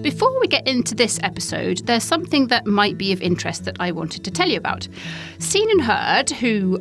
Before we get into this episode, there's something that might be of interest that I wanted to tell you about. Scene and Heard, who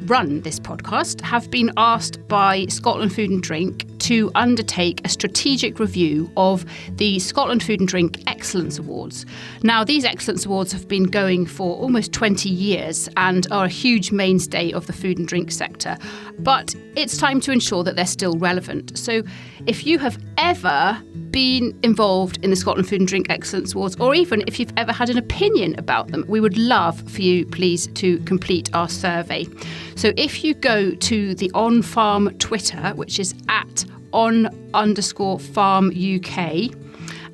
run this podcast, have been asked by Scotland Food and Drink to undertake a strategic review of the Scotland Food and Drink Excellence Awards. Now, these Excellence Awards have been going for almost 20 years and are a huge mainstay of the food and drink sector. But it's time to ensure that they're still relevant. So if you have ever been involved in the Scotland Food and Drink Excellence Awards, or even if you've ever had an opinion about them, we would love for you, please, to complete our survey. So if you go to the On Farm Twitter, which is at @on_farm UK,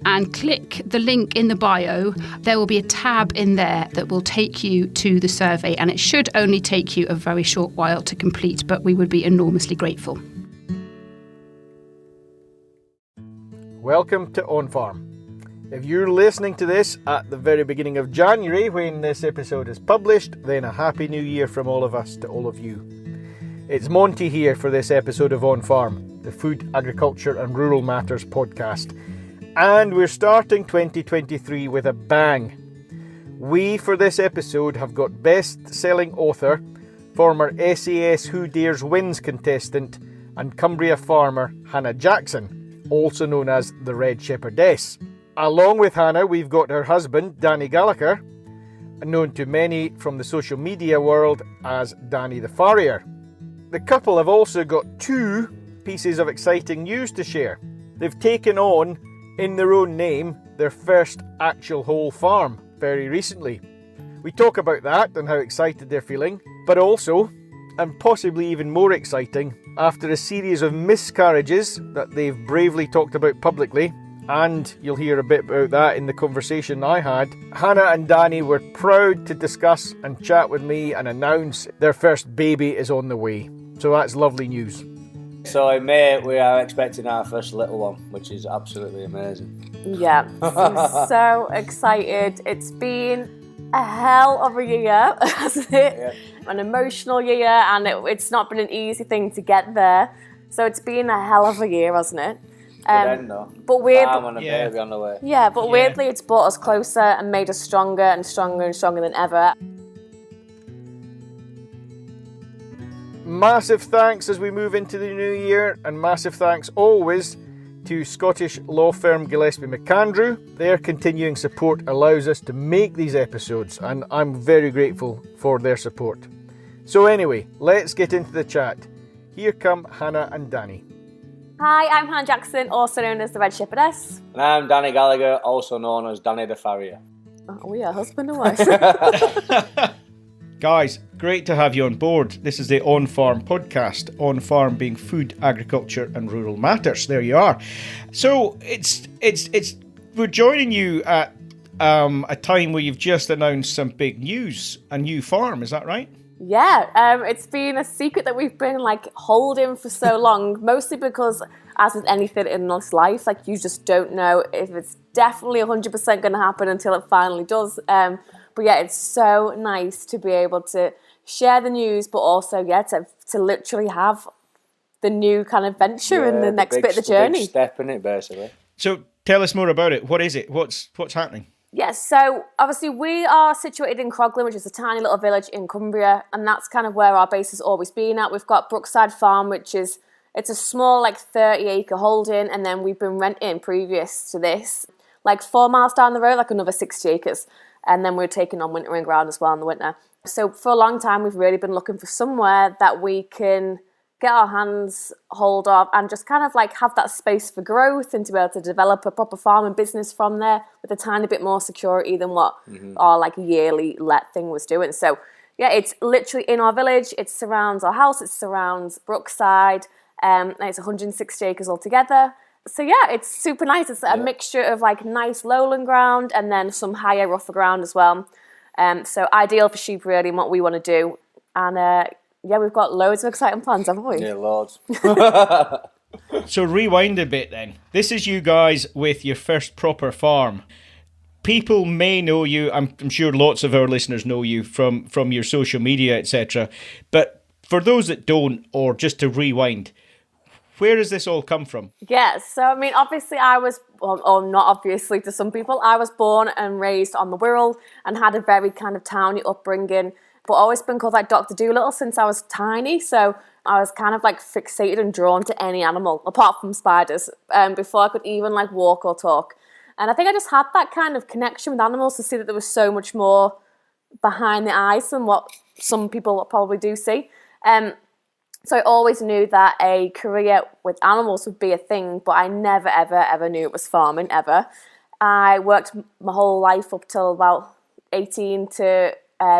and click the link in the bio, there will be a tab in there that will take you to the survey, and it should only take you a very short while to complete, but we would be enormously grateful. Welcome to On Farm. If you're listening to this at the very beginning of January when this episode is published, then a happy new year from all of us to all of you. It's Monty here for this episode of On Farm, the Food, Agriculture and Rural Matters podcast. And we're starting 2023 with a bang. We, for this episode, have got best-selling author, former SAS Who Dares Wins contestant and Cumbria farmer Hannah Jackson, also known as the Red Shepherdess. Along with Hannah, we've got her husband, Danny Gallagher, known to many from the social media world as Danny the Farrier. The couple have also got two pieces of exciting news to share. They've taken on, in their own name, their first actual whole farm very recently. We talk about that and how excited they're feeling, but also, and possibly even more exciting, after a series of miscarriages that they've bravely talked about publicly, and you'll hear a bit about that in the conversation I had, Hannah and Danny were proud to discuss and chat with me and announce their first baby is on the way. So that's lovely news. So in May we are expecting our first little one, which is absolutely amazing. Yeah, I'm so excited. It's been a hell of a year, hasn't it? Yeah. An emotional year, and it's not been an easy thing to get there. So it's been a hell of a year, hasn't it? But weirdly, baby on the way. Yeah, but weirdly, it's brought us closer and made us stronger and stronger and stronger than ever. Massive thanks as we move into the new year, and massive thanks always to Scottish law firm Gillespie Macandrew. Their continuing support allows us to make these episodes, and I'm very grateful for their support. So anyway, let's get into the chat. Here come Hannah and Danny. Hi, I'm Hannah Jackson, also known as the Red Shepherdess. And I'm Danny Gallagher, also known as Danny the Farrier. Oh yeah, husband and wife. Guys, great to have you on board. This is the On Farm podcast. On Farm being food, agriculture and rural matters. There you are. So we're joining you at a time where you've just announced some big news, a new farm. Is that right? Yeah, it's been a secret that we've been holding for so long, mostly because, as with anything in this life, you just don't know if it's definitely 100% going to happen until it finally does. But yeah, it's so nice to be able to share the news, but also, to literally have the new kind of venture in the next bit of the journey. Big step in it, basically. So tell us more about it. What is it? What's happening? Yes, so obviously we are situated in Croglan, which is a tiny little village in Cumbria, and that's kind of where our base has always been at. We've got Brookside Farm, which is, it's a small 30-acre holding, and then we've been renting previous to this, 4 miles down the road, another 60 acres. And then we're taking on wintering ground as well in the winter. So for a long time, we've really been looking for somewhere that we can get our hands hold of and just kind of have that space for growth and to be able to develop a proper farm and business from there with a tiny bit more security than what our yearly let thing was doing. So yeah, it's literally in our village. It surrounds our house. It surrounds Brookside. And it's 160 acres altogether. So yeah, it's super nice. It's a mixture of nice lowland ground and then some higher, rougher ground as well. So ideal for sheep really and what we want to do. And we've got loads of exciting plans, haven't we? Yeah, loads. So rewind a bit then. This is you guys with your first proper farm. People may know you, I'm sure lots of our listeners know you from your social media, etc. But for those that don't, or just to rewind, Where does this all come from? Yeah, so I mean, obviously I was, or not obviously to some people, I was born and raised on the Wirral and had a very kind of towny upbringing, but always been called like Dr. Dolittle since I was tiny. So I was kind of like fixated and drawn to any animal, apart from spiders, before I could even like walk or talk. And I think I just had that kind of connection with animals to see that there was so much more behind the eyes than what some people probably do see. So I always knew that a career with animals would be a thing, but I never, ever, ever knew it was farming, ever. I worked my whole life up till about 18 to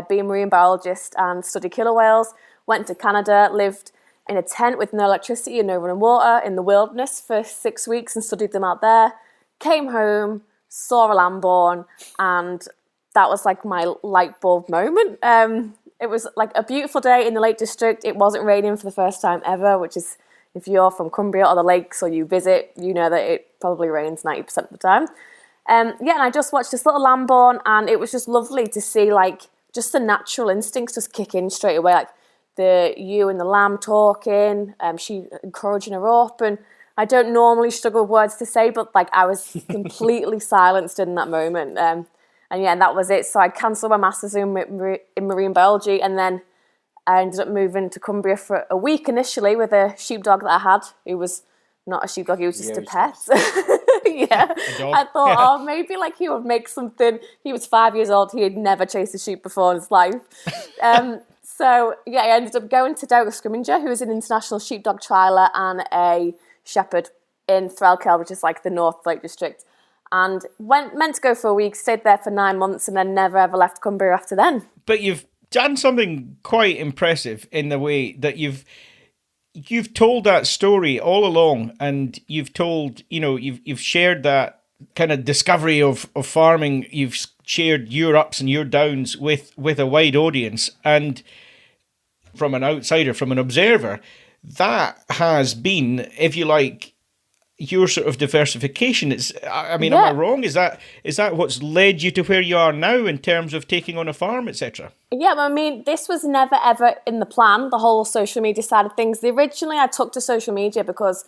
be a marine biologist and study killer whales. Went to Canada, lived in a tent with no electricity and no running water in the wilderness for 6 weeks and studied them out there. Came home, saw a lamborn, and that was like my light bulb moment. It was like a beautiful day in the Lake District. It wasn't raining for the first time ever, which is, if you're from Cumbria or the lakes or you visit, you know that it probably rains 90% of the time. And I just watched this little lamborn, and it was just lovely to see like just the natural instincts just kick in straight away, like the ewe and the lamb talking, she encouraging her up, and I don't normally struggle with words to say, but like I was completely silenced in that moment. And that was it. So I cancelled my master's in marine biology, and then I ended up moving to Cumbria for a week initially with a sheepdog that I had, who was not a sheepdog, he was just a pet. Yeah. I thought, maybe like he would make something. He was 5 years old. He had never chased a sheep before in his life. I ended up going to Douglas Scrimminger, who is an international sheepdog trialer and a shepherd in Threlkeld, which is like the North Lake District. And meant to go for a week, stayed there for 9 months, and then never ever left Cumbria after then. But you've done something quite impressive in the way that you've told that story all along, and you've told, you've shared that kind of discovery of farming. You've shared your ups and your downs with a wide audience, and from an outsider, from an observer, that has been, if you like, your sort of diversification. Am I wrong? Is that what's led you to where you are now in terms of taking on a farm, etc.? Yeah, I mean, this was never ever in the plan, the whole social media side of things. Originally, I took to social media because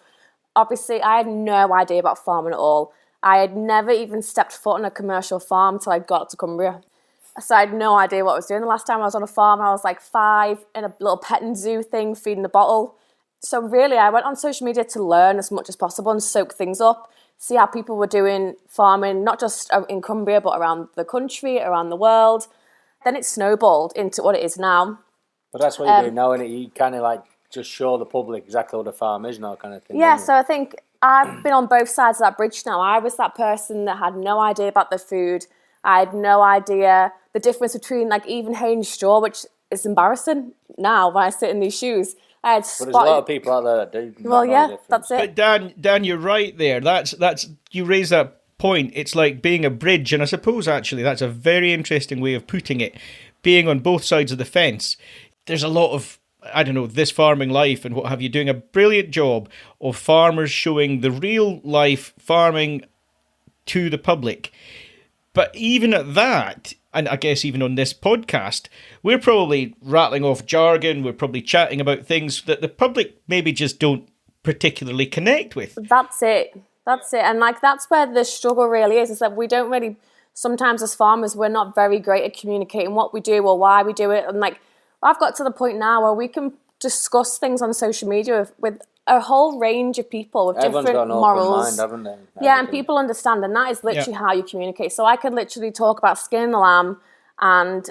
obviously I had no idea about farming at all. I had never even stepped foot on a commercial farm until I got to Cumbria. So I had no idea what I was doing. The last time I was on a farm, I was like 5 in a little petting zoo thing, feeding the bottle. So really, I went on social media to learn as much as possible and soak things up, see how people were doing farming, not just in Cumbria, but around the country, around the world. Then it snowballed into what it is now. But that's what you're doing now, isn't it? You kind of like just show the public exactly what a farm is now, kind of thing. Yeah, so I think I've been on both sides of that bridge now. I was that person that had no idea about the food. I had no idea the difference between like even hay and straw, which is embarrassing now when I sit in these shoes. But there's a lot of people out there that do. Well, yeah, that's it. But Dan, you're right there. That's you raise that point. It's like being a bridge, and I suppose actually that's a very interesting way of putting it. Being on both sides of the fence, there's a lot of, I don't know, This Farming Life and what have you, doing a brilliant job of farmers showing the real life farming to the public. But even at that, and I guess even on this podcast, we're probably rattling off jargon, we're probably chatting about things that the public maybe just don't particularly connect with. That's it. And like that's where the struggle really is that we don't really, sometimes as farmers, we're not very great at communicating what we do or why we do it. And like I've got to the point now where we can discuss things on social media with a whole range of people with Everyone's different got an morals. open mind, haven't they? Yeah, and people understand, and that is literally how you communicate. So I could literally talk about skinning the lamb, and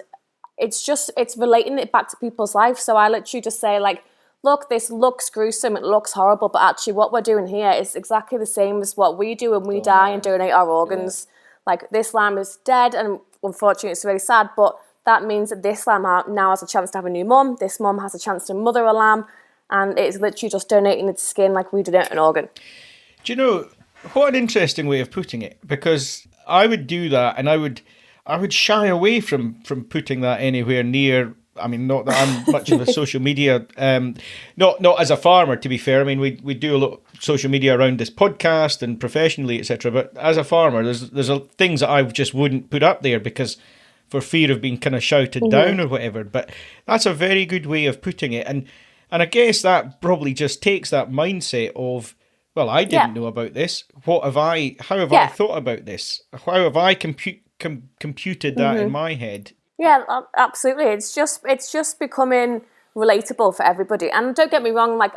it's relating it back to people's life. So I literally just say like, look, this looks gruesome, it looks horrible, but actually what we're doing here is exactly the same as what we do when we die and donate our organs. Yeah. Like this lamb is dead, and unfortunately it's really sad, but that means that this lamb now has a chance to have a new mum. This mum has a chance to mother a lamb. And it's literally just donating its skin like we donate an organ. Do you know, what an interesting way of putting it? Because I would do that, and I would shy away from putting that anywhere near. I mean, not that I'm much of a social media, not as a farmer, to be fair. I mean, we do a lot of social media around this podcast and professionally, etc. But as a farmer, there's things that I just wouldn't put up there because for fear of being kind of shouted down or whatever. But that's a very good way of putting it. And And I guess that probably just takes that mindset of, well, I didn't know about this. How have I thought about this? How have I computed that in my head? Yeah, absolutely. It's just becoming relatable for everybody. And don't get me wrong, like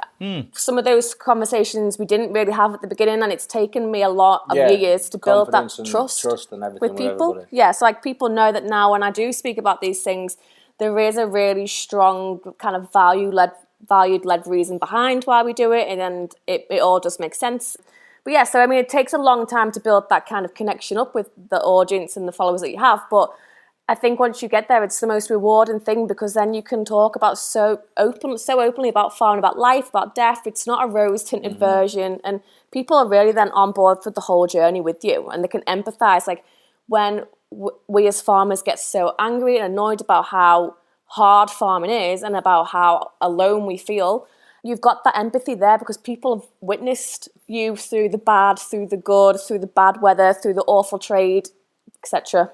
some of those conversations we didn't really have at the beginning, and it's taken me a lot of years to build that trust and everything with people. Everybody. Yeah, so like people know that now when I do speak about these things, there is a really strong kind of valued-led reason behind why we do it, and it all just makes sense. But yeah, so I mean, it takes a long time to build that kind of connection up with the audience and the followers that you have, but I think once you get there, it's the most rewarding thing, because then you can talk about so openly about farming, about life, about death. It's not a rose-tinted version, and people are really then on board for the whole journey with you, and they can empathise. Like when we as farmers get so angry and annoyed about how hard farming is and about how alone we feel, you've got that empathy there because people have witnessed you through the bad, through the good, through the bad weather, through the awful trade, etc.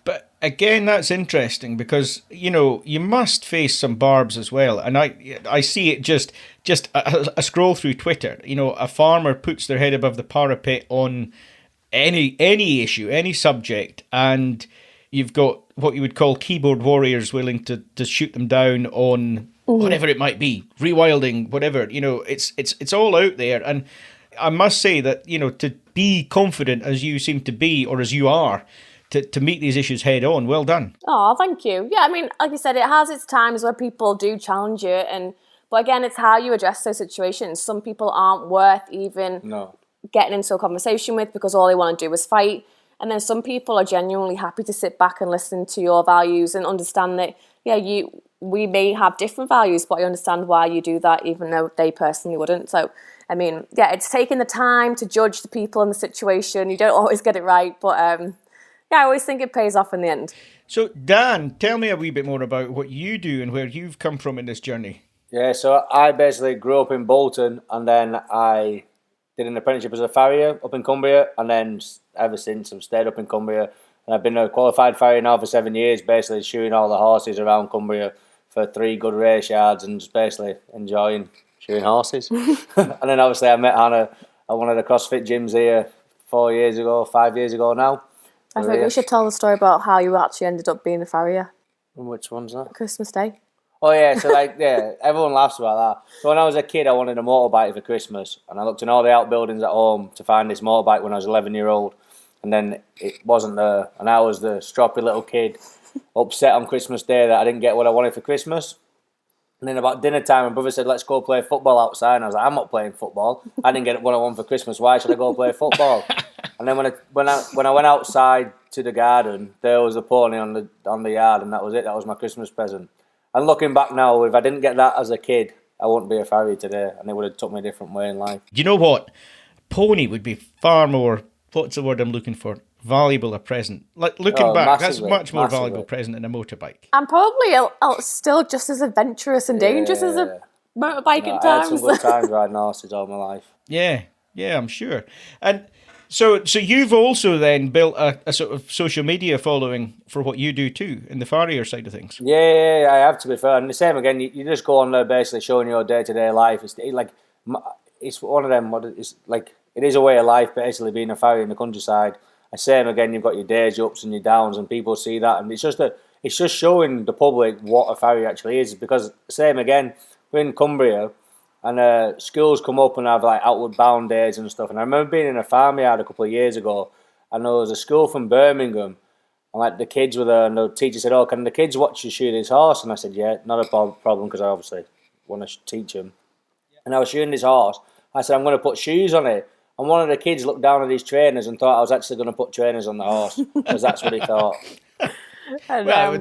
But again, that's interesting because, you know, you must face some barbs as well. And I see it just a scroll through Twitter. You know, a farmer puts their head above the parapet on any issue, any subject, and you've got what you would call keyboard warriors willing to shoot them down on whatever it might be, rewilding, whatever. You know, it's all out there. And I must say that, you know, to be confident as you seem to be, or as you are, to meet these issues head on, well done. Oh, thank you. Yeah, I mean, like you said, it has its times where people do challenge you, but again, it's how you address those situations. Some people aren't worth even getting into a conversation with because all they want to do is fight. And then some people are genuinely happy to sit back and listen to your values and understand that, we may have different values, but I understand why you do that, even though they personally wouldn't. So, I mean, yeah, it's taking the time to judge the people and the situation. You don't always get it right, but I always think it pays off in the end. So, Dan, tell me a wee bit more about what you do and where you've come from in this journey. Yeah, so I basically grew up in Bolton, and then I did an apprenticeship as a farrier up in Cumbria, and then ever since I've stayed up in Cumbria, and I've been a qualified farrier now for 7 years, basically shoeing all the horses around Cumbria for 3 good race yards and just basically enjoying shoeing horses. And then obviously I met Hannah at one of the CrossFit gyms here 5 years ago now. I think we should tell the story about how you actually ended up being a farrier. Which one's that? Christmas Day. Oh yeah, so everyone laughs about that. So when I was a kid, I wanted a motorbike for Christmas, and I looked in all the outbuildings at home to find this motorbike when I was 11-year-old, and then it wasn't there, and I was the stroppy little kid, upset on Christmas Day that I didn't get what I wanted for Christmas. And then about dinner time, my brother said, "Let's go play football outside." And I was like, "I'm not playing football. I didn't get what I want for Christmas. Why should I go play football?" And then when I went outside to the garden, there was a pony on the yard, and that was it. That was my Christmas present. And looking back now, if I didn't get that as a kid, I wouldn't be a farrier today, and it would have took me a different way in life. You know what? Pony would be far more, what's the word I'm looking for? Valuable a present. Like looking back, that's much more valuable present than a motorbike. And probably still just as adventurous and dangerous as a motorbike at times. I had some good times riding horses all my life. Yeah, I'm sure. And so you've also then built a sort of social media following for what you do too, in the farrier side of things. Yeah, I have, to be fair. And the same again, you just go on there basically showing your day-to-day life. It's one of them, it's like, it is a way of life basically being a farrier in the countryside. And same again, you've got your days, your ups and your downs, and people see that. And it's just showing the public what a farrier actually is, because same again, we're in Cumbria, and schools come up and have like outward bound days and stuff. And I remember being in a farmyard a couple of years ago, and there was a school from Birmingham, and like the kids were there, and the teacher said, "Oh, can the kids watch you shoe this horse?" And I said, "Yeah, not a problem," because I obviously want to teach them. And I was shoeing this horse. I said, "I'm going to put shoes on it." And one of the kids looked down at his trainers and thought I was actually going to put trainers on the horse, because that's what he thought. Well,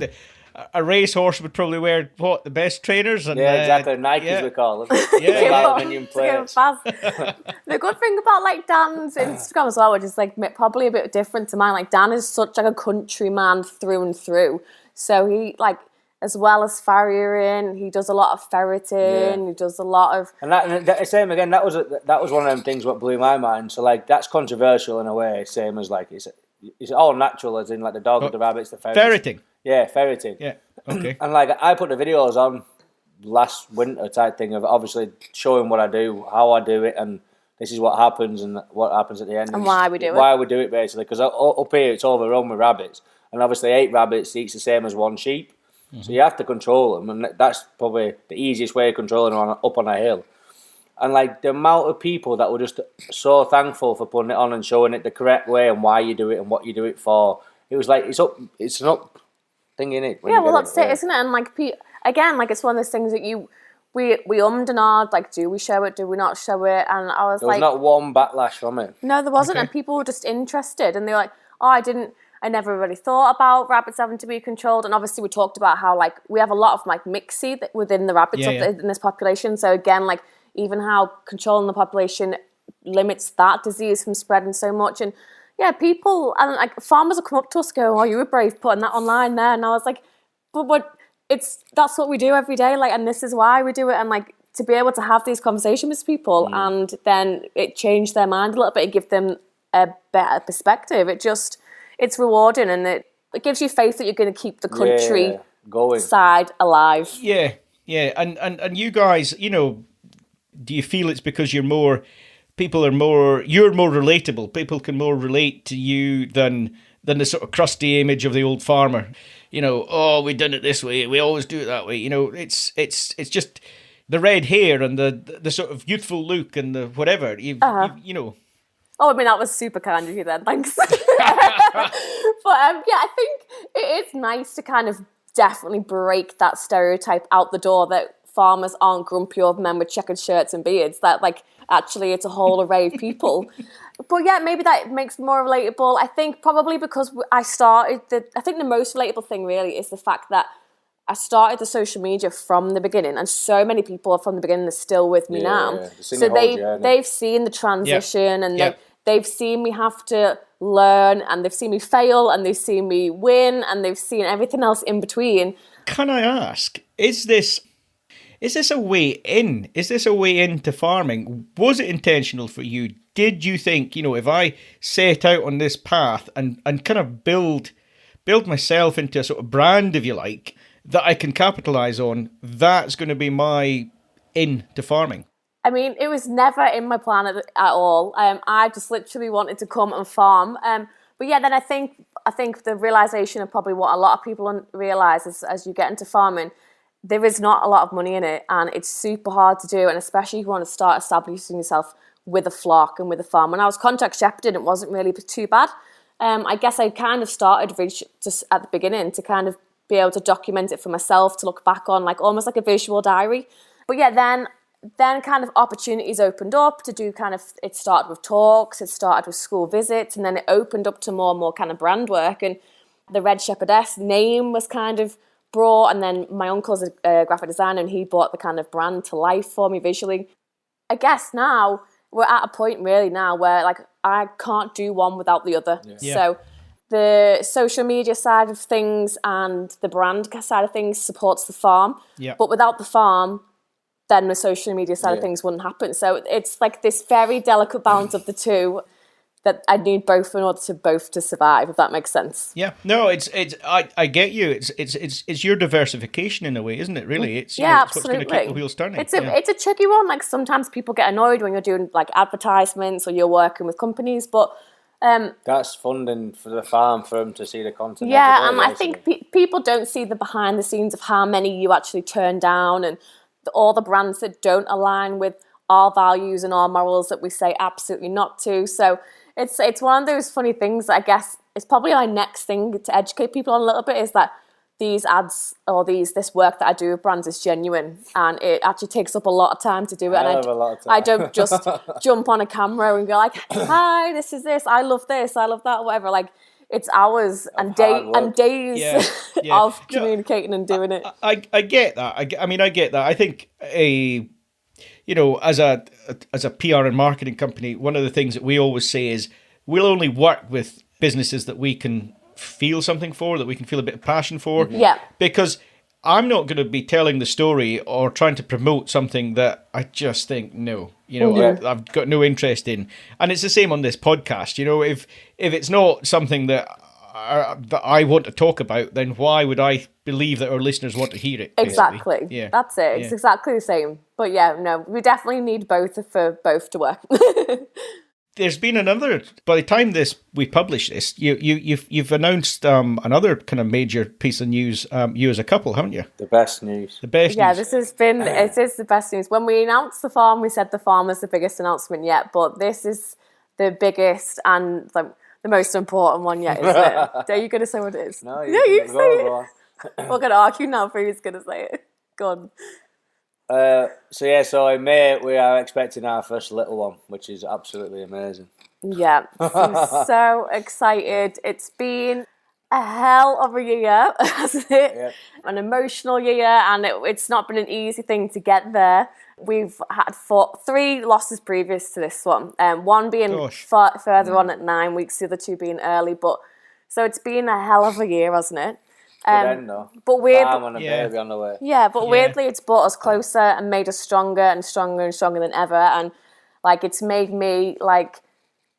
a racehorse would probably wear the best trainers, and exactly. Nikes we call them. Aluminium plates. The good thing about like Dan's Instagram as well, which is like probably a bit different to mine. Like Dan is such like a countryman through and through. So he like, as well as farriering, he does a lot of ferreting. He does a lot of that same again. That was one of them things what blew my mind. So like that's controversial in a way, same as like it's all natural, as in like the dog, the rabbits, the ferrets. Ferreting. Yeah, ferreting. Yeah, okay. And like I put the videos on last winter type thing of obviously showing what I do, how I do it, and this is what happens and what happens at the end. And why we do it. Why we do it, basically. Because up here, it's overrun with rabbits. And obviously 8 rabbits eats the same as 1 sheep. Mm-hmm. So you have to control them. And that's probably the easiest way of controlling them up on a hill. And like the amount of people that were just so thankful for putting it on and showing it the correct way and why you do it and what you do it for. It was like, it's an up thing, innit? Yeah, well, that's it, isn't it? And like, again, like it's one of those things that we ummed and ahed, like, do we show it, do we not show it? And I was there was not one backlash from it. No, there wasn't. Okay. And people were just interested. And they were like, I never really thought about rabbits having to be controlled. And obviously we talked about how, like, we have a lot of, like, mixy within the rabbits in this population. So again, like, even how controlling the population limits that disease from spreading so much. And yeah, people, and like, farmers will come up to us and go, oh, you were brave putting that online there. And I was like, but that's what we do every day, like, and this is why we do it. And like, to be able to have these conversations with people and then it changed their mind a little bit, it give them a better perspective. It's rewarding, and it gives you faith that you're going to keep the country going side alive. Yeah. And you guys, you know, do you feel it's because you're more relatable? People can more relate to you than the sort of crusty image of the old farmer. You know, oh, we done it this way, we always do it that way. You know, it's just the red hair and the sort of youthful look and the whatever. You know. Oh, I mean, that was super kind of you then, thanks. But I think it is nice to kind of definitely break that stereotype out the door that farmers aren't grumpy old men with checkered shirts and beards, that like actually it's a whole array of people. But yeah, maybe that makes it more relatable. I think probably because I think the most relatable thing really is the fact that I started the social media from the beginning, and so many people from the beginning are still with me now. Yeah. So they've seen the transition, and they've seen me have to learn, and they've seen me fail, and they've seen me win, and they've seen everything else in between. Can I ask, is this a way in? Is this a way into farming? Was it intentional for you? Did you think, you know, if I set out on this path and kind of build myself into a sort of brand, if you like, that I can capitalise on, that's going to be my in to farming? I mean, it was never in my plan at all. I just literally wanted to come and farm. But yeah, then I think the realisation of probably what a lot of people realise is as you get into farming, there is not a lot of money in it, and it's super hard to do, and especially if you want to start establishing yourself with a flock and with a farm. When I was contact shepherding, it wasn't really too bad. I guess I kind of started just at the beginning to kind of be able to document it for myself, to look back on, like almost like a visual diary. But yeah, then kind of opportunities opened up to do kind of, it started with talks, it started with school visits, and then it opened up to more and more kind of brand work. And the Red Shepherdess name was kind of brought, and then my uncle's a graphic designer, and he brought the kind of brand to life for me visually. I guess now we're at a point really now where like I can't do one without the other. Yeah. So the social media side of things and the brand side of things supports the farm. Yeah. But without the farm, then the social media side of things wouldn't happen. So it's like this very delicate balance of the two that I need both in order to both to survive, if that makes sense. Yeah, no, I get you. It's your diversification in a way, isn't it? Really, it's absolutely. It's what's going to keep the wheels turning. It's a tricky one. Like sometimes people get annoyed when you're doing like advertisements or you're working with companies, but that's funding for the farm for them to see the content. Yeah, and I think people don't see the behind the scenes of how many you actually turn down, and all the brands that don't align with our values and our morals that we say absolutely not to. So it's one of those funny things that I guess it's probably my next thing to educate people on a little bit, is that these ads or this work that I do with brands is genuine, and it actually takes up a lot of time to do it. I don't just jump on a camera and go like, hi, this is this, I love that, whatever. Like it's hours and days of communicating and doing it. I get that. I get that. I think as a PR and marketing company, one of the things that we always say is we'll only work with businesses that we can feel something for, that we can feel a bit of passion for. Yeah. Because I'm not going to be telling the story or trying to promote something that I just think, no, I've got no interest in. And it's the same on this podcast. If it's not something that that I want to talk about, then why would I believe that our listeners want to hear it? Basically? Exactly. Yeah. That's it. It's exactly the same. But yeah, no, we definitely need both for both to work. There's been another. By the time we publish this, you've announced another kind of major piece of news. You as a couple, haven't you? The best news. The best. Yeah, news. this has been. It is the best news. When we announced the farm, we said the farm was the biggest announcement yet, but this is the biggest and the most important one yet, isn't it? Are you going to say what it is? No, you say it. We're going to argue now for who's going to say it. Go on. So in May we are expecting our first little one, which is absolutely amazing. Yeah, I'm so excited. It's been a hell of a year, hasn't it? Yeah. An emotional year, and it's not been an easy thing to get there. We've had 3 losses previous to this one, one being further on at 9 weeks, the other 2 being early. But so it's been a hell of a year, hasn't it? But weirdly, on a baby on the way. Yeah, but weirdly, it's brought us closer and made us stronger and stronger and stronger than ever. And like, it's made me like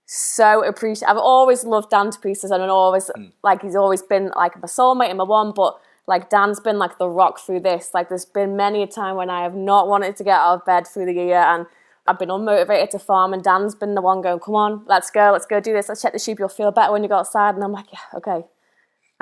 so appreciate. I've always loved Dan Priestess, and always like he's always been like my soulmate and my one. But like Dan's been like the rock through this. Like, there's been many a time when I have not wanted to get out of bed through the year, and I've been unmotivated to farm, and Dan's been the one going, "Come on, let's go do this. Let's check the sheep. You'll feel better when you go outside." And I'm like, "Yeah, okay."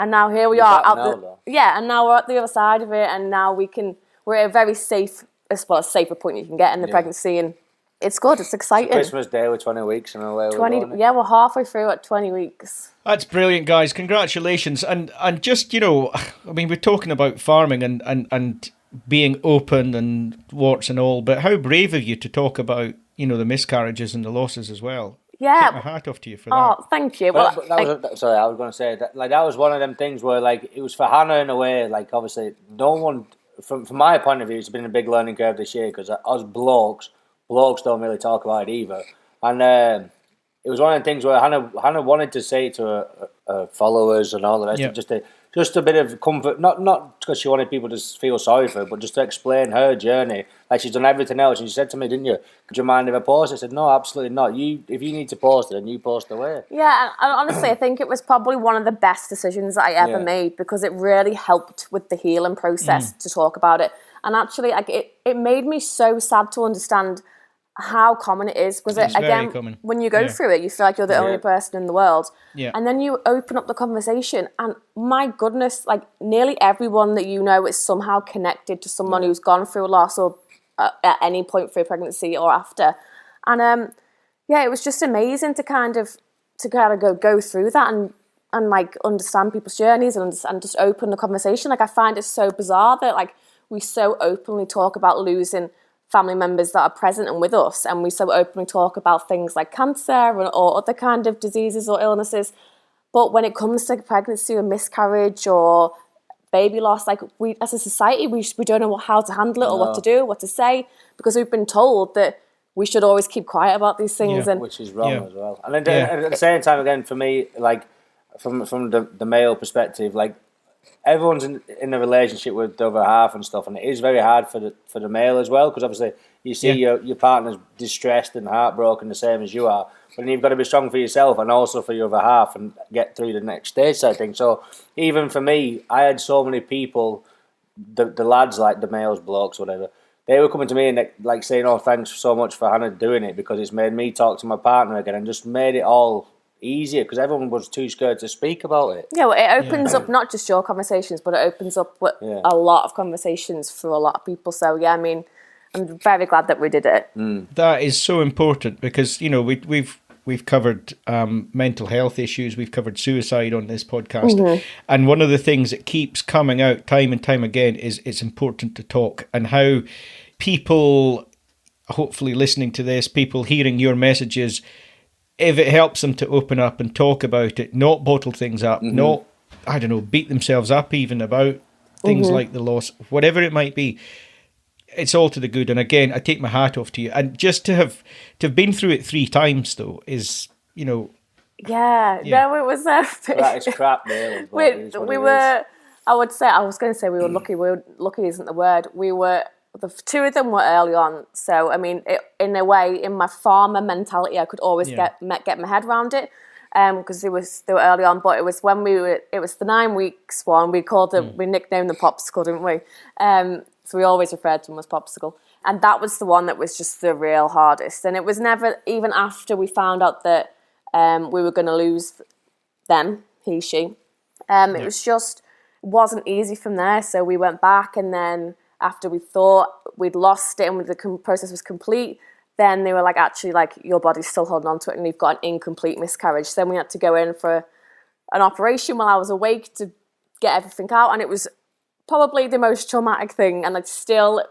And now here we are and now we're at the other side of it, and now we're at a very safe, safer point you can get in the pregnancy, and it's good, it's exciting. Christmas Day with 20 weeks and away 20, we're halfway through at 20 weeks. That's brilliant, guys. Congratulations. And just, I mean, we're talking about farming and being open and warts and all, but how brave of you to talk about, the miscarriages and the losses as well. Yeah. Take my hat off to you for that. Oh, thank you. I was going to say that that was one of them things where like it was for Hannah in a way. Like obviously, no one from my point of view, it's been a big learning curve this year because us blokes don't really talk about it either. And it was one of the things where Hannah wanted to say to her followers and all the rest, just a bit of comfort, not because she wanted people to feel sorry for her, but just to explain her journey. Like, she's done everything else, and she said to me, "Didn't you? Could you mind if I post?" I said, "No, absolutely not. If you need to post it, then you post away." Yeah, and honestly, I think it was probably one of the best decisions that I ever made, because it really helped with the healing process to talk about it. And actually, like it made me so sad to understand how common it is, because again, when you go through it, you feel like you're the only person in the world, and then you open up the conversation, and my goodness, like nearly everyone that you know is somehow connected to someone who's gone through a loss or at any point through pregnancy or after, and it was just amazing to kind of go through that and like understand people's journeys and just open the conversation. Like, I find it so bizarre that like we so openly talk about losing family members that are present and with us, and we so openly talk about things like cancer or other kind of diseases or illnesses, but when it comes to pregnancy or miscarriage or baby loss, like we as a society we don't know how to handle it or what to do, what to say, because we've been told that we should always keep quiet about these things, and which is wrong as well. And then at the same time, again, for me, like from the male perspective, like everyone's in a relationship with the other half and stuff, and it is very hard for the male as well, because obviously you see your partner's distressed and heartbroken the same as you are, but then you've got to be strong for yourself and also for your other half and get through the next stage sort of thing. So even for me, I had so many people, the lads, like the males, blokes, whatever, they were coming to me and like saying, "Oh, thanks so much for Hannah doing it, because it's made me talk to my partner again," and just made it all easier, because everyone was too scared to speak about it. Yeah, well, it opens up not just your conversations, but it opens up a lot of conversations for a lot of people. So yeah, I mean, I'm very glad that we did it. That is so important, because we've covered mental health issues, we've covered suicide on this podcast, and one of the things that keeps coming out time and time again is it's important to talk, and how people, hopefully listening to this, people hearing your messages, if it helps them to open up and talk about it, not bottle things up, not, I don't know, beat themselves up even about things like the loss, whatever it might be, it's all to the good. And again, I take my hat off to you. And just to have been through it 3 times, though, is, no, it was... That is crap, really. we were, I was going to say we were lucky. Lucky isn't the word. The 2 of them were early on, so I mean, in a way, in my farmer mentality, I could always get my head around it. because they were early on. But it was when it was the 9 weeks one. We called it, we nicknamed the popsicle, didn't we? So we always referred to them as popsicle. And that was the one that was just the real hardest. And it was never, even after we found out that we were going to lose them, he, she. It was just, wasn't easy from there. So we went back, and then after we thought we'd lost it and the process was complete, then they were like, actually, like, your body's still holding on to it and you've got an incomplete miscarriage. So then we had to go in for an operation while I was awake to get everything out. And it was probably the most traumatic thing. And it's still,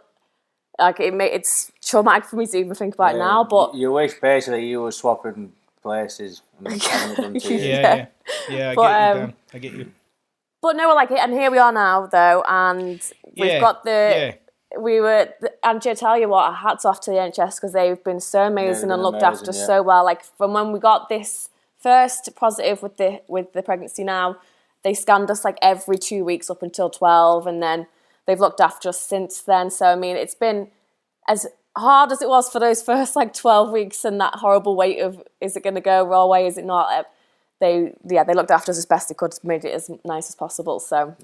like, it's traumatic for me to even think about it now. But you wish basically you were swapping places and having it done to you. Yeah, I get you. But no, like, and here we are now, though, and we've got and to tell you what, hats off to the NHS, because they've been so amazing and looked after us so well. Like, from when we got this first positive with the pregnancy now, they scanned us like every 2 weeks up until 12, and then they've looked after us since then. So, I mean, it's been as hard as it was for those first like 12 weeks and that horrible weight of, is it going to go our way, is it not? They looked after us as best they could, made it as nice as possible. So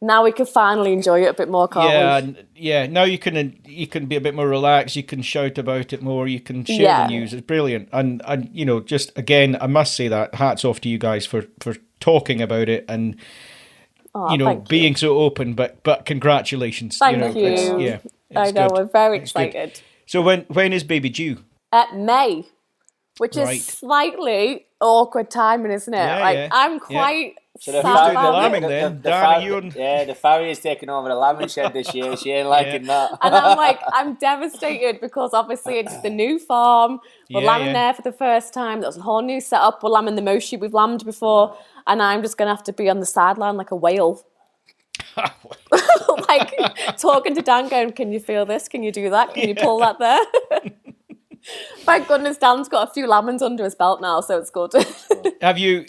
now we can finally enjoy it a bit more, can't we? Yeah. Now you can be a bit more relaxed. You can shout about it more. You can share the news. It's brilliant. And you know, just again, I must say that hats off to you guys for talking about it and being so open. But congratulations. Thank you. I know, we're very excited. Good. So when is baby due? May, which is slightly awkward timing, isn't it? I'm quite sad about it. The Farrier's taking over the lambing shed this year. She ain't liking that. And I'm devastated because obviously it's the new farm. We're lambing there for the first time. There's a whole new setup. We're lambing the most sheep we've lambed before, and I'm just gonna have to be on the sideline like a whale. Like talking to Dan going, can you feel this? Can you do that? Can you pull that there? Thank goodness Dan's got a few lemons under his belt now, so it's good. Have you've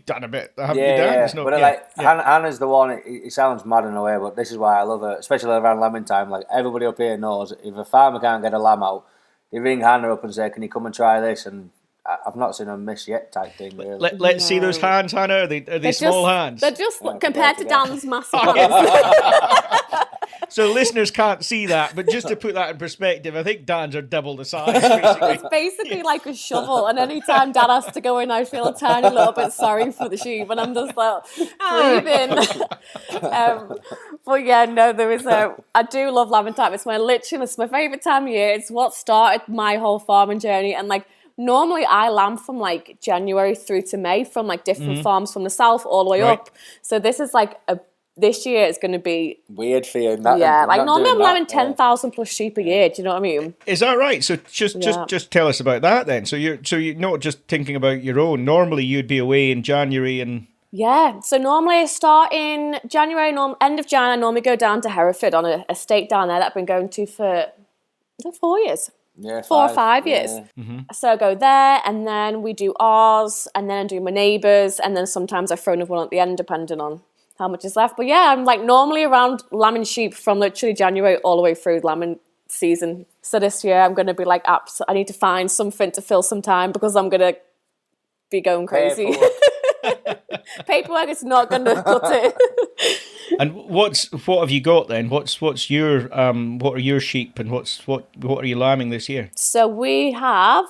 done a bit, haven't you, Dan? But Hannah's the one, it sounds mad in a way, but this is why I love her, especially around lambing time. Like, everybody up here knows, if a farmer can't get a lamb out, they ring Hannah up and say, can you come and try this? And I've not seen her miss yet, type thing. Really. Let's see those hands, Hannah. Are they small hands? They're just compared to Dan's massive hands. So listeners can't see that, but just to put that in perspective, I think Dan's are double the size, basically. It's basically like a shovel, and any time Dan has to go in, I feel a tiny little bit sorry for the sheep, and I'm just like, breathing. But yeah, no, I do love lambing time. It's my favourite time of year. It's what started my whole farming journey, and like, normally I lamb from like January through to May from like different farms from the south all the way up. So this is like this year is going to be weird for you. Normally I'm lambing 10,000 plus sheep a year. Do you know what I mean? Is that right? So just tell us about that then. So you're not just thinking about your own. Normally you'd be away in January and. Yeah, so normally I start in January, end of January. I normally go down to Hereford on a estate down there that I've been going to for 4 years. Yeah, 4 or 5 years. So I go there, and then we do ours, and then I do my neighbours, and then sometimes I throw another one at the end, depending on how much is left. But yeah, I'm like normally around lambing sheep from literally January all the way through lambing season. So this year I'm going to be like, I need to find something to fill some time because I'm going to be going crazy. Paperwork is not going to cut it. And what have you got then? What are your sheep and what are you lambing this year? So we have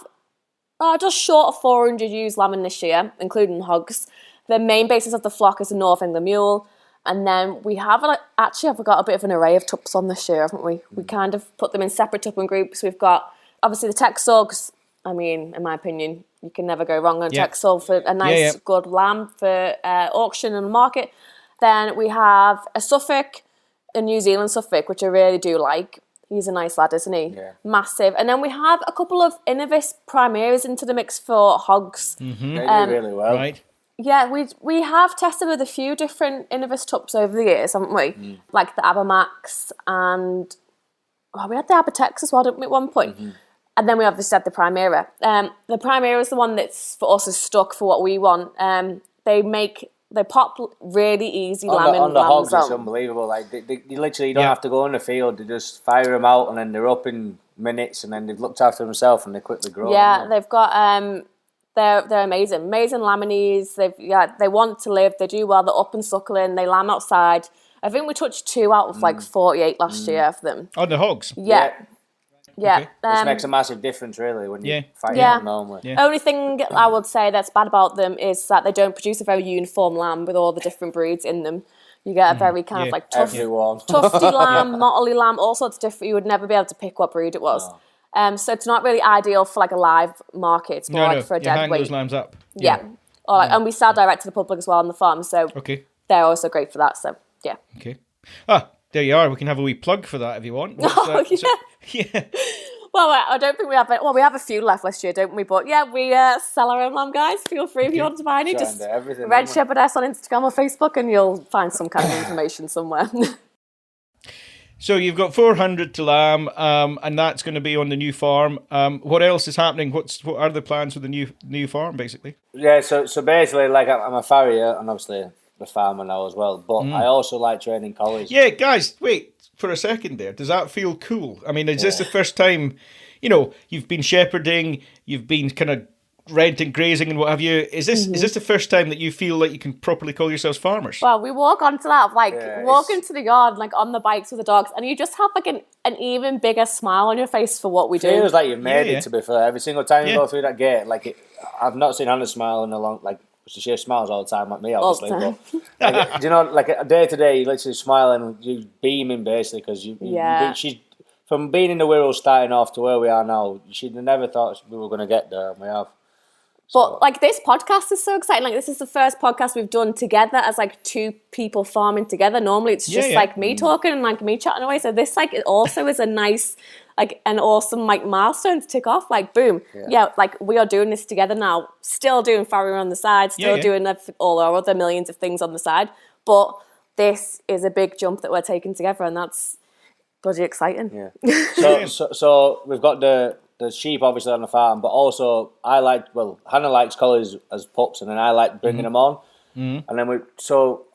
just short of 400 ewes lambing this year, including hogs. The main basis of the flock is the North England mule, and then we have I've got a bit of an array of tups on this year, haven't we? We kind of put them in separate tupping groups. We've got obviously the Texels. I mean, in my opinion, you can never go wrong on a Texel for a nice good lamb for auction and market. Then we have a Suffolk, a New Zealand Suffolk, which I really do like. He's a nice lad, isn't he? Yeah. Massive. And then we have a couple of Innovis Primaries into the mix for hogs. Mm-hmm. They do really well. Right. Yeah, we have tested with a few different Innovis tups over the years, haven't we? Like the Abermax and we had the Abertex as well, didn't we, at one point? Mm-hmm. And then we obviously had the Primera. The Primera is the one that's for us is stuck for what we want. They pop really easy lambing. On the hogs, it's unbelievable. Like you literally don't have to go in the field. They just fire them out, and then they're up in minutes, and then they've looked after themselves, and they quickly grow. Yeah, they've got They're amazing. Laminies. They want to live. They do well. They're up and suckling. They lamb outside. I think we touched 2 out of like 48 last year for them. Oh, the hogs. Yeah. Okay. Which makes a massive difference, really, when you fight them normally. Yeah. Only thing I would say that's bad about them is that they don't produce a very uniform lamb with all the different breeds in them. You get a very kind of like tufty lamb, motley lamb, all sorts of different. You would never be able to pick what breed it was. So it's not really ideal for like a live market. It's more like for a dead hang weight. those lambs up. Yeah. Or like, and we sell direct to the public as well on the farm, so they're also great for that. So yeah. Okay. There you are. We can have a wee plug for that if you want. Yeah. Well, I don't think we have it. Well, we have a few left last year, don't we? But yeah, we sell our own lamb, guys. Feel free if you want to buy any. Just Red Shepherdess on Instagram or Facebook, and you'll find some kind of information somewhere. So you've got 400 to lamb, and that's going to be on the new farm. What else is happening? What are the plans for the new farm, basically? Yeah, so basically, like, I'm a farrier, and obviously a farmer now as well, but I also like training collies. Yeah, guys, wait for a second there. Does that feel cool? I mean, is this the first time, you've been shepherding, you've been kind of renting, grazing and what have you. Is this the first time that you feel like you can properly call yourselves farmers? Well, we walk onto that, walk into the yard, like on the bikes with the dogs, and you just have like an even bigger smile on your face for what we do. It feels like you've made it, to be fair. Every single time you go through that gate, I've not seen Hannah smile in a long, she smiles all the time, like me, obviously. But, do you know, like a day to day, you literally smiling, you beaming basically, because she's from being in the Wirral starting off to where we are now. She'd never thought we were going to get there, and we have. But like this podcast is so exciting. Like this is the first podcast we've done together as like 2 people farming together. Normally it's just like me talking and like me chatting away. So this like it also is a nice, like an awesome like milestone to tick off. Like boom, like we are doing this together now. Still doing farrier on the side. Still doing all our other millions of things on the side. But this is a big jump that we're taking together, and that's bloody exciting. Yeah. So we've got the sheep obviously on the farm, but also Hannah likes collies as pups, and then I like bringing them on. And then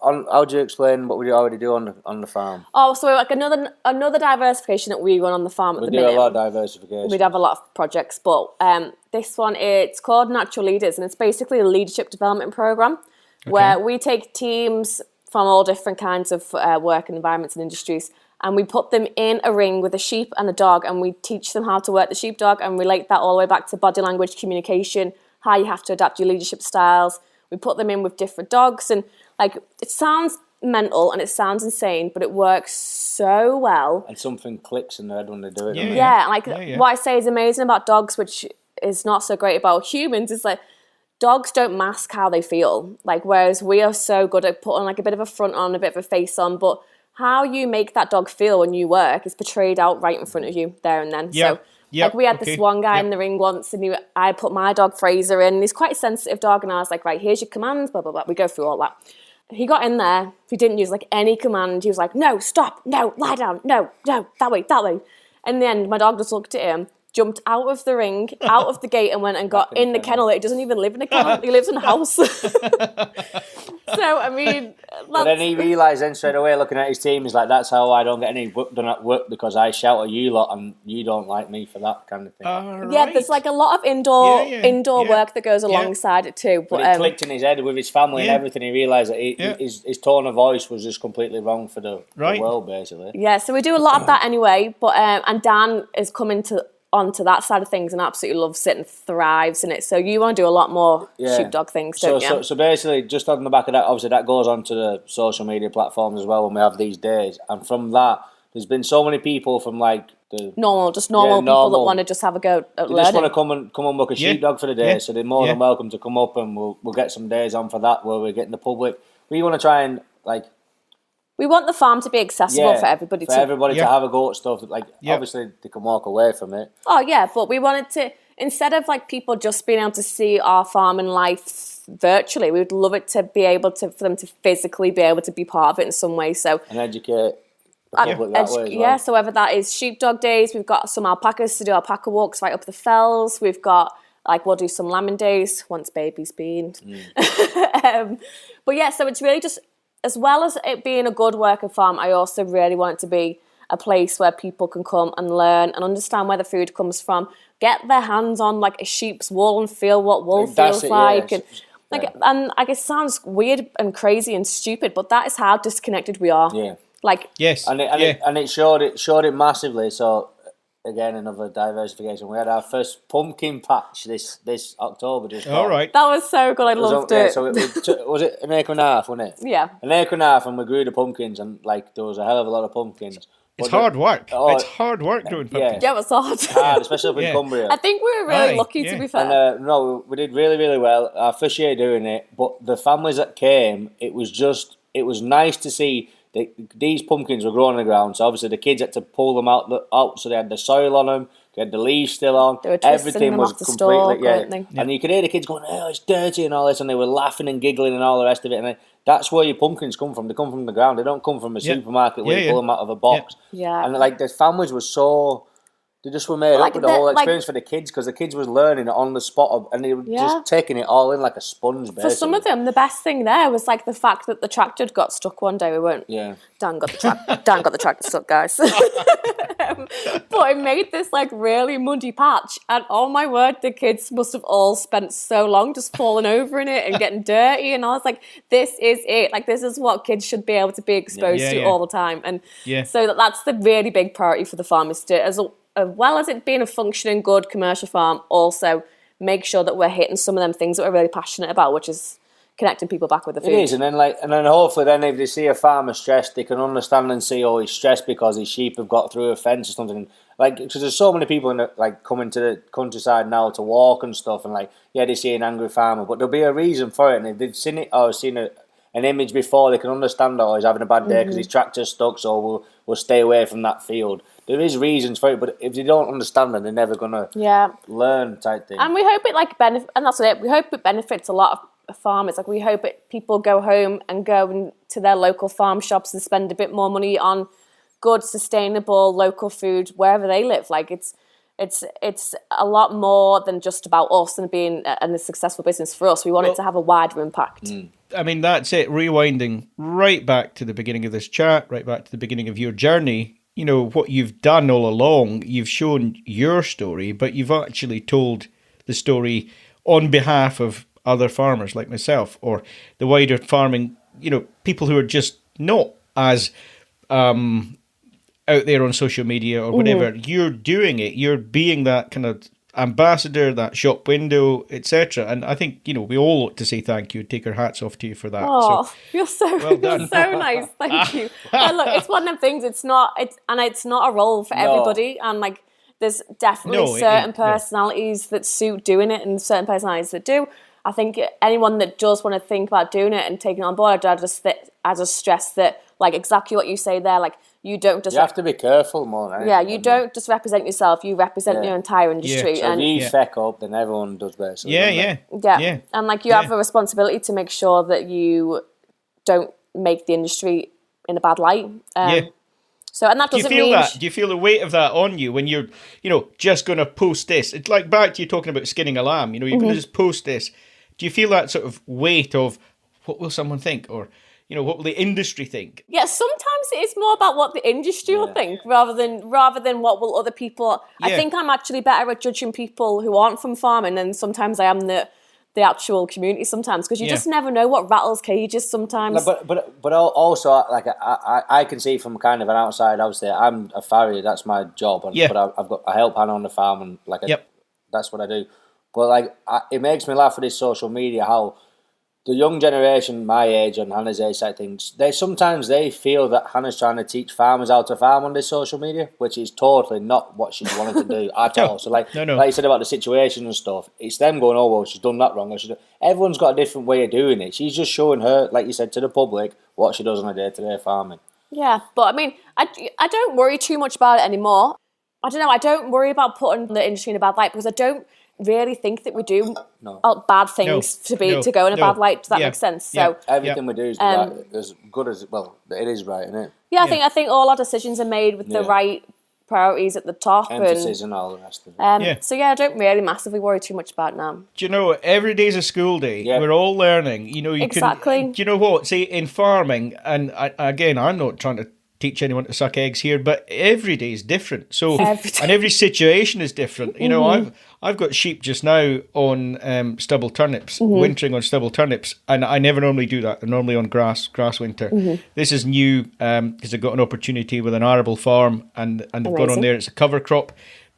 how do you explain what we already do on the farm? Oh, so like another diversification that we run on the farm at the minute. We do a lot of diversification. We'd have a lot of projects, but this one, it's called Natural Leaders, and it's basically a leadership development program where we take teams from all different kinds of work and environments and industries, and we put them in a ring with a sheep and a dog, and we teach them how to work the sheepdog and relate that all the way back to body language, communication, how you have to adapt your leadership styles. We put them in with different dogs, and like it sounds mental and it sounds insane, but it works so well. And something clicks in their head when they do it. What I say is amazing about dogs, which is not so great about humans, is like dogs don't mask how they feel. Like whereas we are so good at putting like a bit of a front on, a bit of a face on, but how you make that dog feel when you work is portrayed out right in front of you there and then. So like we had this one guy in the ring once, and I put my dog Fraser in. He's quite a sensitive dog, and I was like, right, here's your commands, blah, blah, blah. We go through all that. He got in there. He didn't use like any command. He was like, no, stop, no, lie down, no, that way. And in the end, my dog just looked at him, jumped out of the ring, out of the gate, and went and got in the kennel. He doesn't even live in a kennel. He lives in a house. So, I mean... But then he realised then straight away, looking at his team, he's like, that's how I don't get any work done at work, because I shout at you lot and you don't like me for that kind of thing. Yeah, there's like a lot of indoor work that goes alongside it too. But it clicked in his head with his family and everything. He realised that his tone of voice was just completely wrong for the world, basically. Yeah, so we do a lot of that anyway. But and Dan is coming onto that side of things and absolutely loves it and thrives in it. So you want to do a lot more sheepdog things, don't you? So basically, just on the back of that, obviously that goes onto the social media platforms as well when we have these days. And from that, there's been so many people from like the normal people that want to just have a go at learning. They just want to come and book a sheepdog for the day. So they're more than welcome to come up, and we'll get some days on for that where we're getting the public. We want to try and we want the farm to be accessible for everybody. To have a go at stuff. Obviously, they can walk away from it. Oh, yeah, but we wanted to, instead of like people just being able to see our farm and life virtually, we would love it to be able to, for them to physically be able to be part of it in some way. So and educate the public that way as well. Yeah, so whether that is sheepdog days, we've got some alpacas to do alpaca walks right up the fells. We've got, we'll do some lambing days once baby's been. But yeah, so it's really just, as well as it being a good working farm, I also really want it to be a place where people can come and learn and understand where the food comes from, get their hands on like a sheep's wool and feel what wool feels like. And and I guess it sounds weird and crazy and stupid, but that is how disconnected we are. Yeah. Like Yes. And it showed it massively. So again, another diversification. We had our first pumpkin patch this October. Just All right. that was so good. I loved it. So was it an acre and a half, wasn't it? Yeah. An acre and a half, and we grew the pumpkins, and like there was a hell of a lot of pumpkins. It's hard work. It's hard work growing pumpkins. Yeah, it was hard. Hard, especially up in Cumbria. I think we were really lucky, to be fair. And no, we did really, really well. Our first year doing it, but the families that came, it was nice to see. These pumpkins were growing on the ground, so obviously the kids had to pull them out so they had the soil on them, they had the leaves still on. They were twisting them off the stalk, weren't they? And you could hear the kids going, "Oh, it's dirty" and all this, and they were laughing and giggling and all the rest of it. And that's where your pumpkins come from. They come from the ground. They don't come from a supermarket where you pull them out of a box. Yeah. And like the families were so. They just were made up with the whole experience for the kids, because the kids was learning it on the spot, and they were just taking it all in like a sponge. Basically. For some of them, the best thing there was like the fact that the tractor got stuck one day. We won't. Yeah. Dan got the tractor stuck, guys. But it made this like really muddy patch, and oh my word, the kids must have all spent so long just falling over in it and getting dirty. And I was like, this is it. Like this is what kids should be able to be exposed to all the time. And so that's the really big priority for the farmers to, as well as it being a functioning good commercial farm, also make sure that we're hitting some of them things that we're really passionate about, which is connecting people back with the food. It is, and then hopefully then if they see a farmer stressed, they can understand and see, oh, he's stressed because his sheep have got through a fence or something. Like, because there's so many people coming to the countryside now to walk and stuff, and they see an angry farmer, but there'll be a reason for it, and if they've seen it or seen an image before, they can understand, oh, he's having a bad day because his tractor's stuck, so we'll stay away from that field. There is reasons for it, but if they don't understand them, they're never gonna learn type thing. And we hope it and that's it. We hope it benefits a lot of farmers. Like we hope people go home and go to their local farm shops and spend a bit more money on good, sustainable local food wherever they live. Like it's a lot more than just about us and being a successful business for us. We want it to have a wider impact. I mean, that's it. Rewinding right back to the beginning of this chat, right back to the beginning of your journey. You know, what you've done all along, you've shown your story, but you've actually told the story on behalf of other farmers like myself, or the wider farming, people who are just not as out there on social media or whatever. You're doing it. You're being that kind of ambassador, that shop window, etc. And I think, we all ought to say thank you, take our hats off to you for that. Oh, you're so well done. You're so nice. Thank you. Well, look, it's one of them things. It's not a role for everybody. And there's definitely certain personalities that suit doing it, and certain personalities that do. I think anyone that does want to think about doing it and taking it on board, I just stress that, exactly what you say there, you don't just... You have to be careful more, right? Yeah, you don't just represent yourself, you represent your entire industry. So if you feck up, then everyone does better. So yeah. And you have a responsibility to make sure that you don't make the industry in a bad light. So, and that doesn't mean... Do you feel the weight of that on you when you're, just going to post this? It's like back to you talking about skinning a lamb, you're going to just post this. Do you feel that sort of weight of what will someone think, or what will the industry think? Yeah, sometimes it's more about what the industry will think rather than what will other people. I think I'm actually better at judging people who aren't from farming, and sometimes I am the actual community sometimes, because you just never know what rattles cages sometimes. But also I can see from kind of an outside. Obviously, I'm a farrier. That's my job. But I help Hannah on the farm, and that's what I do. But it makes me laugh with this social media how the young generation, my age and Hannah's age side things, they feel that Hannah's trying to teach farmers how to farm on this social media, which is totally not what she wanted to do at all. So like you said about the situation and stuff, it's them going, oh well, she's done that wrong. Everyone's got a different way of doing it. She's just showing her, like you said, to the public what she does on a day-to-day farming. Yeah, but I mean, I don't worry too much about it anymore. I don't know. I don't worry about putting the industry in a bad light, because I don't really think that we do bad things to go in a bad light. Does that make sense? So everything we do is as good as it is right, isn't it? Yeah, I think all our decisions are made with the right priorities at the top, emphasis and all the rest of it. So I don't really massively worry too much about it now. Do you know, every day's a school day. We're all learning. You exactly. Do you know what? See, in farming, and again, I'm not trying to teach anyone to suck eggs here, but every day is different. So, and every situation is different. You know, I've got sheep just now on stubble turnips, wintering on stubble turnips, and I never normally do that. They're normally on grass winter. This is new because I got an opportunity with an arable farm, and they've gone on there. It's a cover crop.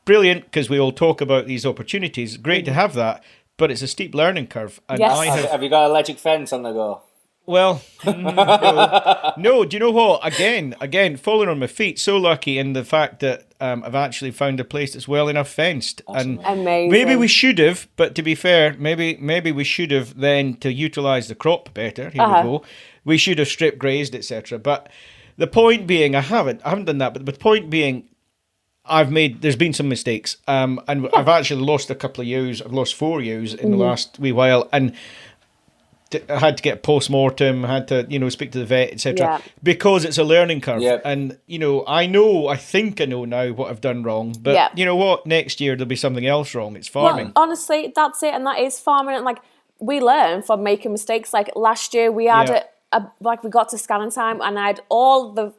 Brilliant, because we all talk about these opportunities. Great to have that, but it's a steep learning curve. And have you got an electric fence on the go? Well, no. Do you know what? Again, falling on my feet. So lucky in the fact that I've actually found a place that's well enough fenced. And amazing. Maybe we should have, but to be fair, maybe we should have then to utilise the crop better. Here we go. We should have strip grazed, etc. But the point being, I haven't done that. But the point being, there's been some mistakes, and I've actually lost a couple of ewes. I've lost 4 ewes in the last wee while, and I had to get post-mortem, had to, speak to the vet, etc. Because it's a learning curve. Yep. And, I think I know now what I've done wrong. But you know what? Next year there'll be something else wrong. It's farming. Well, honestly, that's it. And that is farming. And we learn from making mistakes. Like last year we had we got to scanning time and I had all the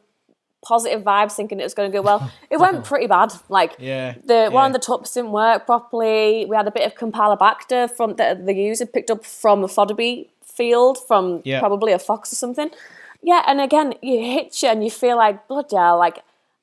positive vibes thinking it was going to go well. It went pretty bad. One of the tups didn't work properly. We had a bit of Campylobacter from the user picked up from a fodder field from probably a fox or something. Yeah, and again, you hit you and you feel like, bloody hell,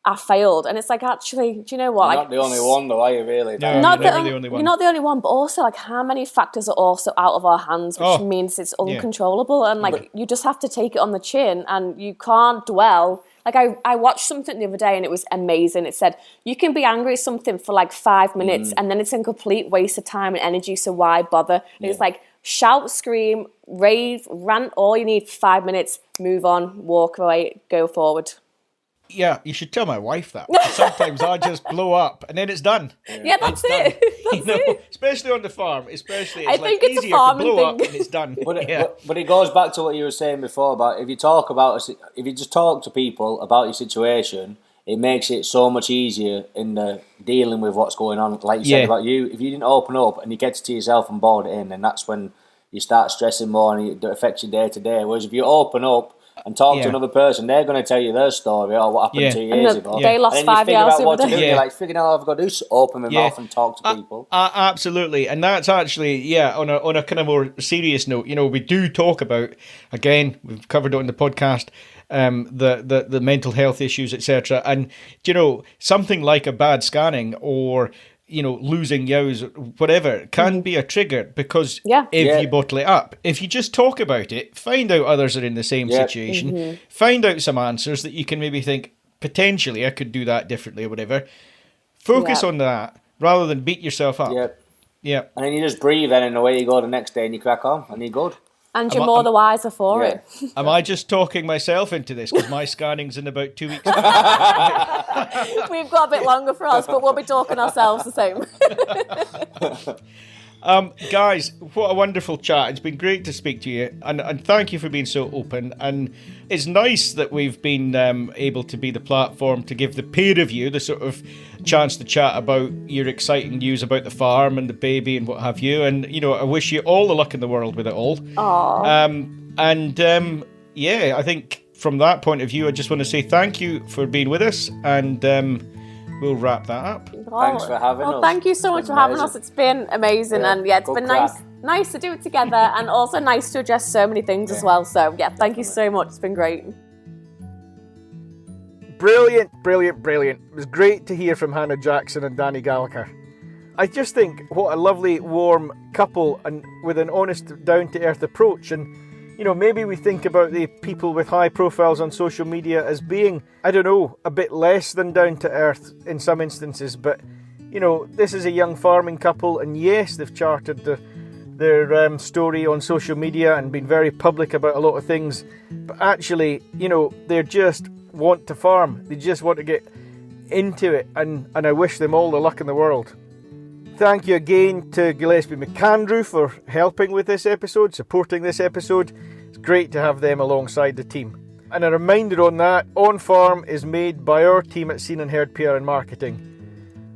I failed. And it's actually, do you know what? You're not the only one though, are you really? No, you're never the only one. You're not the only one, but also how many factors are also out of our hands, which means it's uncontrollable. And you just have to take it on the chin and you can't dwell. I watched something the other day and it was amazing. It said, you can be angry at something for 5 minutes and then it's a complete waste of time and energy, so why bother? And it's shout, scream, rave, rant, all you need for 5 minutes, move on, walk away, go forward. Yeah, you should tell my wife that. Sometimes I just blow up and then it's done. Yeah, that's it. Especially on the farm. I think it's easier a farming to blow thing. up and it's done. But it goes back to what you were saying before about if you just talk to people about your situation, it makes it so much easier in the dealing with what's going on. Like you said about you, if you didn't open up and you get it to yourself and board it in, then that's when you start stressing more and it affects your day to day. Whereas if you open up and talk to another person, they're going to tell you their story or what happened 2 years ago. They lost 5 years out what to do. Yeah. You're figuring out what I've got to do is open my mouth and talk to people. Absolutely. And that's actually, on a kind of more serious note, we do talk about, again, we've covered it on the podcast, the mental health issues, etc. And, something like a bad scanning or losing yows, whatever, can be a trigger because if you bottle it up, if you just talk about it, find out others are in the same situation, find out some answers that you can maybe think, potentially I could do that differently or whatever. Focus on that rather than beat yourself up. Yeah. And then you just breathe in and away you go the next day and you crack on and you're good. And you're more the wiser for it. Am I just talking myself into this? Because my scanning's in about 2 weeks. We've got a bit longer for us, but we'll be talking ourselves the same. Guys, what a wonderful chat. It's been great to speak to you. And thank you for being so open. And it's nice that we've been able to be the platform to give the pair of you the sort of chance to chat about your exciting news about the farm and the baby and what have you. And, I wish you all the luck in the world with it all. I think from that point of view, I just want to say thank you for being with us. And we'll wrap that up. Thanks for having us. Thank you so much for having us. It's been amazing. And it's been nice to do it together and also nice to address so many things as well. So thank you so much. It's been great. Brilliant. It was great to hear from Hannah Jackson and Danny Gallagher. I just think what a lovely, warm couple and with an honest, down-to-earth approach. And, maybe we think about the people with high profiles on social media as being, I don't know, a bit less than down-to-earth in some instances. But, this is a young farming couple and yes, they've charted their story on social media and been very public about a lot of things. But actually, they just want to farm. They just want to get into it, and I wish them all the luck in the world. Thank you again to Gillespie Macandrew for helping with this episode, supporting this episode. It's great to have them alongside the team. And a reminder on that, On Farm is made by our team at Scene&HerdPR and Marketing.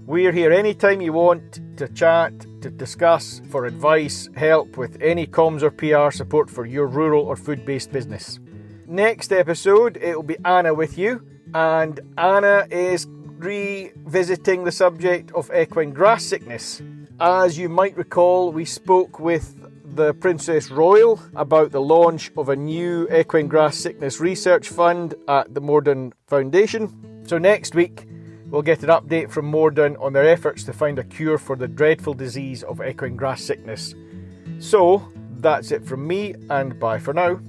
We're here anytime you want to chat, to discuss, for advice, help with any comms or PR support for your rural or food-based business. Next episode, it will be Anna with you, And Anna is revisiting the subject of equine grass sickness. As you might recall, we spoke with the Princess Royal about the launch of a new equine grass sickness research fund at the Morden Foundation. So next week, we'll get an update from Morden on their efforts to find a cure for the dreadful disease of equine grass sickness. So, that's it from me, and bye for now.